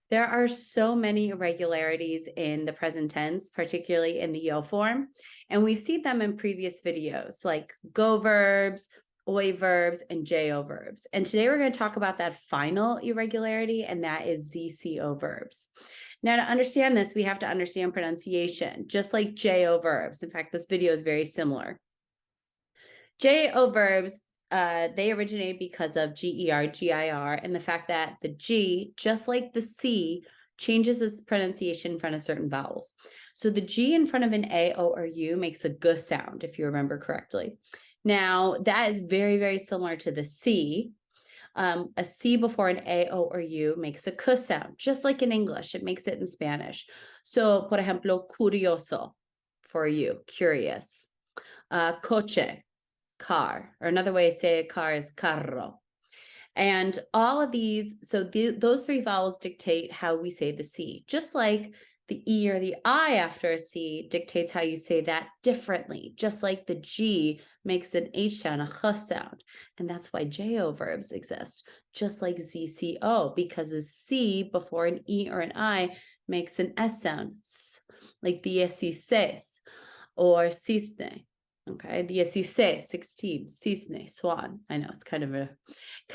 There are so many irregularities in the present tense, particularly in the yo form, and we've seen them in previous videos, like go verbs, oi verbs, and jo verbs. And today we're going to talk about that final irregularity, and that is ZCO verbs. Now, to understand this, we have to understand pronunciation, just like jo verbs. In fact, this video is very similar. Jo verbs, they originate because of GER, GIR, and the fact that the G, just like the C, changes its pronunciation in front of certain vowels. So the G in front of an A, O, or U makes a G sound, if you remember correctly. Now, that is very, very similar to the C. A C before an A, O, or U makes a K sound, just like in English. It makes it in Spanish. So, por ejemplo, curioso, for you, curious. Coche, car, or another way to say car is carro. And all of these, so those three vowels dictate how we say the C, just like the E or the I after a C dictates how you say that differently, just like the G makes an H sound, a H sound. And that's why JO verbs exist, just like ZCO, because a C before an E or an I makes an S sound, like 16 or cisne. Okay, 16, cisne, swan. I know it's kind of a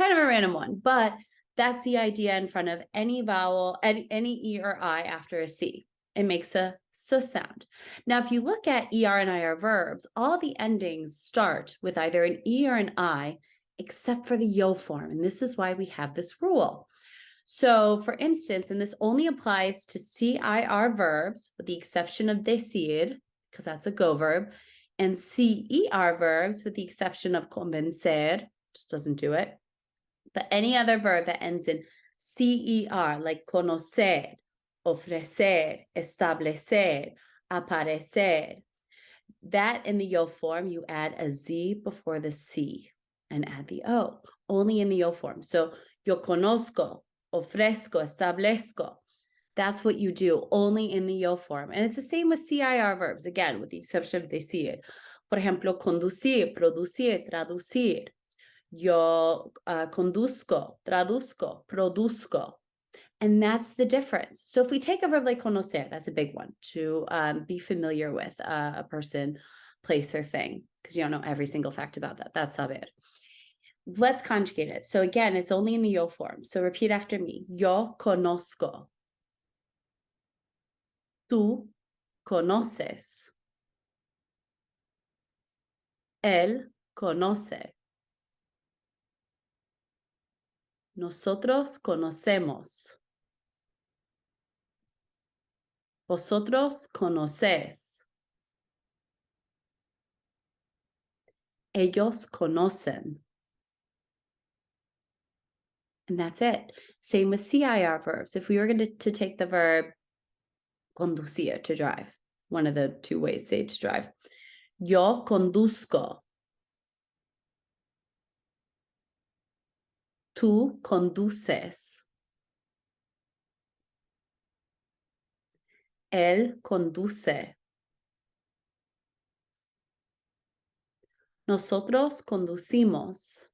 random one, but that's the idea in front of any vowel, any E or I after a C. It makes a S sound. Now, if you look at ER and IR verbs, all the endings start with either an E or an I, except for the yo form, and this is why we have this rule. So, for instance, and this only applies to CIR verbs, with the exception of decir, because that's a go verb, and CER verbs, with the exception of convencer, just doesn't do it. But any other verb that ends in CER, like conocer, ofrecer, establecer, aparecer, that in the yo form, you add a Z before the C and add the O, only in the yo form. So, yo conozco, ofrezco, establezco. That's what you do, only in the yo form. And it's the same with CIR verbs, again, with the exception of decir. Por ejemplo, conducir, producir, traducir. Yo conduzco, traduzco, produzco. And that's the difference. So if we take a verb like conocer, that's a big one, to be familiar with a person, place, or thing, because you don't know every single fact about that. That's saber. Let's conjugate it. So again, it's only in the yo form. So repeat after me. Yo conozco. Tú conoces. Él conoce. Nosotros conocemos. Vosotros conocéis. Ellos conocen. And that's it. Same with CIR verbs. If we were going to take the verb conducir, to drive, one of the two ways say to drive. Yo conduzco. Tú conduces. Él conduce. Nosotros conducimos.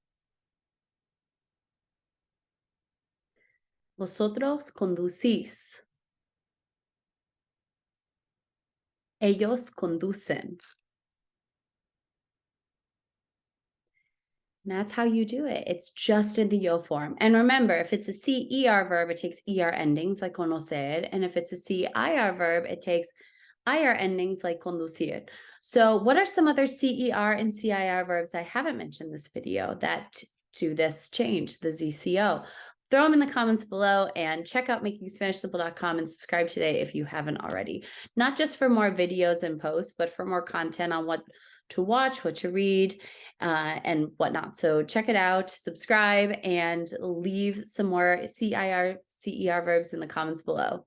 Vosotros conducís. Ellos conducen. And that's how you do it. It's just in the yo form. And remember, if it's a CER verb, it takes ER endings like conocer. And if it's a CIR verb, it takes IR endings like conducir. So what are some other CER and CIR verbs I haven't mentioned in this video that do this change, the ZCO? Throw them in the comments below and check out makingspanishsimple.com and subscribe today if you haven't already. Not just for more videos and posts, but for more content on what to watch, what to read, and whatnot. So check it out, subscribe, and leave some more CIR, CER verbs in the comments below.